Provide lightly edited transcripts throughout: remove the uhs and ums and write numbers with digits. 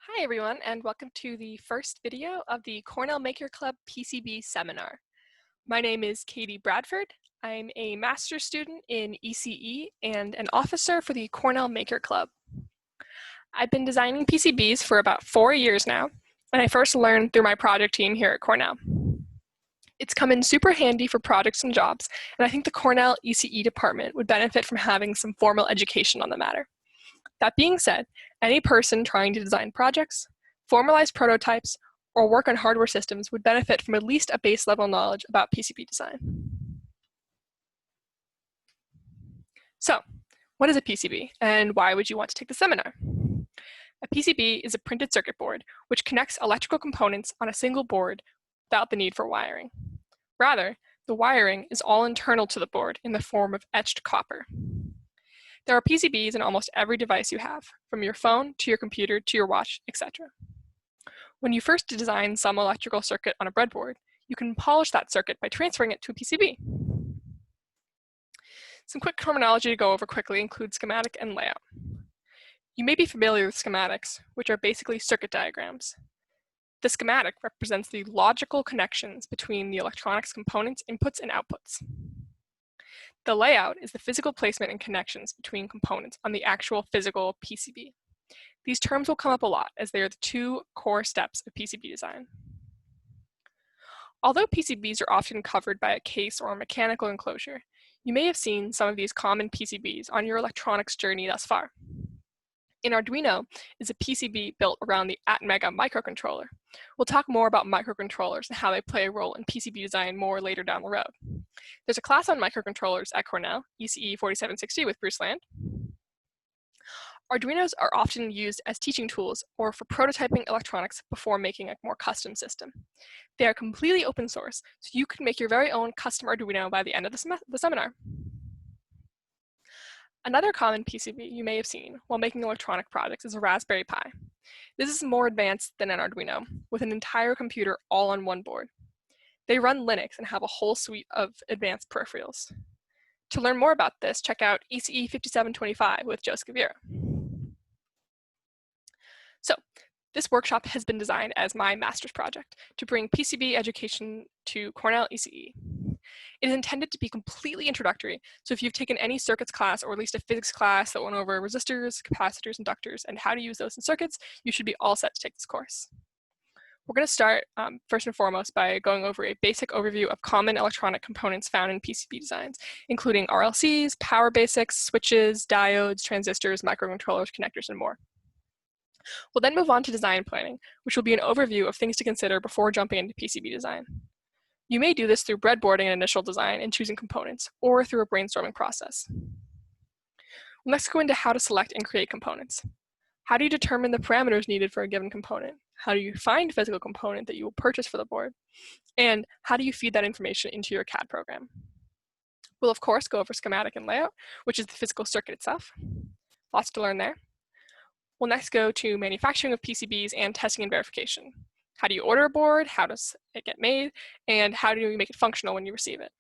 Hi everyone, and welcome to the first video of the Cornell Maker Club PCB Seminar. My name is Katie Bradford. I'm a master's student in ECE and an officer for the Cornell Maker Club. I've been designing PCBs for about 4 years now, and I first learned through my project team here at Cornell. It's come in super handy for projects and jobs, and I think the Cornell ECE department would benefit from having some formal education on the matter. That being said, any person trying to design projects, formalize prototypes, or work on hardware systems would benefit from at least a base level knowledge about PCB design. So, what is a PCB, and why would you want to take the seminar? A PCB is a printed circuit board which connects electrical components on a single board without the need for wiring. Rather, the wiring is all internal to the board in the form of etched copper. There are PCBs in almost every device you have, from your phone to your computer to your watch, etc. When you first design some electrical circuit on a breadboard, you can polish that circuit by transferring it to a PCB. Some quick terminology to go over quickly include schematic and layout. You may be familiar with schematics, which are basically circuit diagrams. The schematic represents the logical connections between the electronics components' inputs and outputs. The layout is the physical placement and connections between components on the actual physical PCB. These terms will come up a lot as they are the two core steps of PCB design. Although PCBs are often covered by a case or a mechanical enclosure, you may have seen some of these common PCBs on your electronics journey thus far. An Arduino is a PCB built around the ATMega microcontroller. We'll talk more about microcontrollers and how they play a role in PCB design more later down the road. There's a class on microcontrollers at Cornell, ECE 4760 with Bruce Land. Arduinos are often used as teaching tools or for prototyping electronics before making a more custom system. They are completely open source, so you can make your very own custom Arduino by the end of the seminar. Another common PCB you may have seen while making electronic projects is a Raspberry Pi. This is more advanced than an Arduino, with an entire computer all on one board. They run Linux and have a whole suite of advanced peripherals. To learn more about this, check out ECE 5725 with Joe Scavira. So, this workshop has been designed as my master's project to bring PCB education to Cornell ECE. It is intended to be completely introductory, so if you've taken any circuits class or at least a physics class that went over resistors, capacitors, inductors, and how to use those in circuits, you should be all set to take this course. We're going to start first and foremost by going over a basic overview of common electronic components found in PCB designs, including RLCs, power basics, switches, diodes, transistors, microcontrollers, connectors, and more. We'll then move on to design planning, which will be an overview of things to consider before jumping into PCB design. You may do this through breadboarding and initial design and choosing components, or through a brainstorming process. We'll next go into how to select and create components. How do you determine the parameters needed for a given component? How do you find a physical component that you will purchase for the board? And how do you feed that information into your CAD program? We'll of course go over schematic and layout, which is the physical circuit itself. Lots to learn there. We'll next go to manufacturing of PCBs and testing and verification. How do you order a board? How does it get made? And how do you make it functional when you receive it?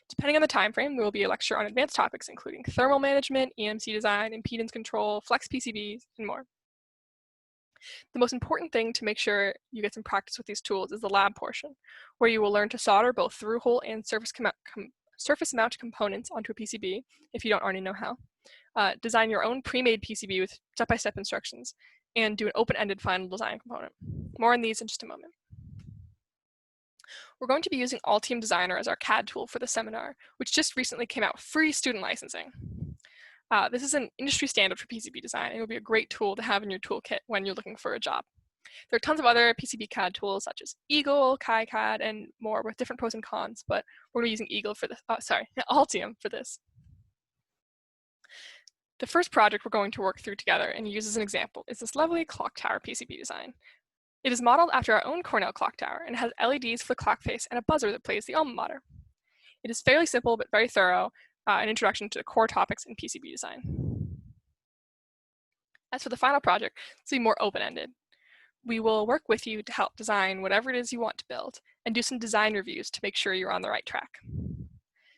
Depending on the time frame, there will be a lecture on advanced topics including thermal management, EMC design, impedance control, flex PCBs, and more. The most important thing to make sure you get some practice with these tools is the lab portion, where you will learn to solder both through-hole and surface mount components onto a PCB, if you don't already know how, design your own pre-made PCB with step-by-step instructions, and do an open-ended final design component. More on these in just a moment. We're going to be using Altium Designer as our CAD tool for the seminar, which just recently came out with free student licensing. This is an industry standard for PCB design, and it will be a great tool to have in your toolkit when you're looking for a job. There are tons of other PCB CAD tools such as Eagle, KiCad, and more with different pros and cons, but we're going to be using Altium for this. The first project we're going to work through together and use as an example is this lovely clock tower PCB design. It is modeled after our own Cornell clock tower and has LEDs for the clock face and a buzzer that plays the alma mater. It is fairly simple but very thorough, an introduction to the core topics in PCB design. As for the final project, it's more open-ended. We will work with you to help design whatever it is you want to build and do some design reviews to make sure you're on the right track.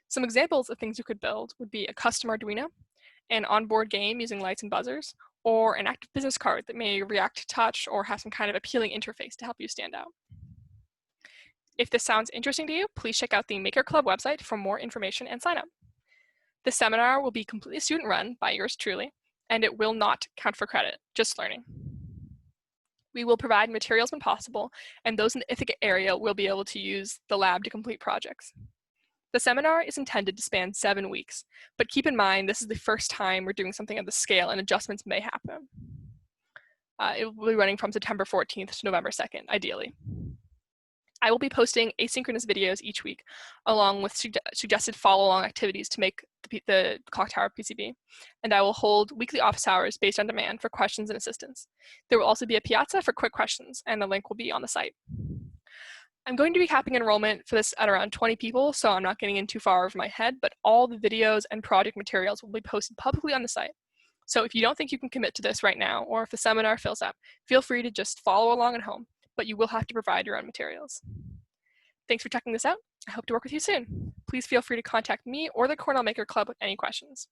Some examples of things you could build would be a custom Arduino, an onboard game using lights and buzzers, or an active business card that may react to touch or have some kind of appealing interface to help you stand out. If this sounds interesting to you, please check out the Maker Club website for more information and sign up. The seminar will be completely student-run by yours truly, and it will not count for credit, just learning. We will provide materials when possible, and those in the Ithaca area will be able to use the lab to complete projects. The seminar is intended to span 7 weeks, but keep in mind this is the first time we're doing something of this scale and adjustments may happen. It will be running from September 14th to November 2nd, ideally. I will be posting asynchronous videos each week, along with suggested follow-along activities to make the clock tower PCB, and I will hold weekly office hours based on demand for questions and assistance. There will also be a piazza for quick questions, and the link will be on the site. I'm going to be capping enrollment for this at around 20 people, so I'm not getting in too far over my head, but all the videos and project materials will be posted publicly on the site. So if you don't think you can commit to this right now, or if the seminar fills up, feel free to just follow along at home, but you will have to provide your own materials. Thanks for checking this out. I hope to work with you soon. Please feel free to contact me or the Cornell Maker Club with any questions.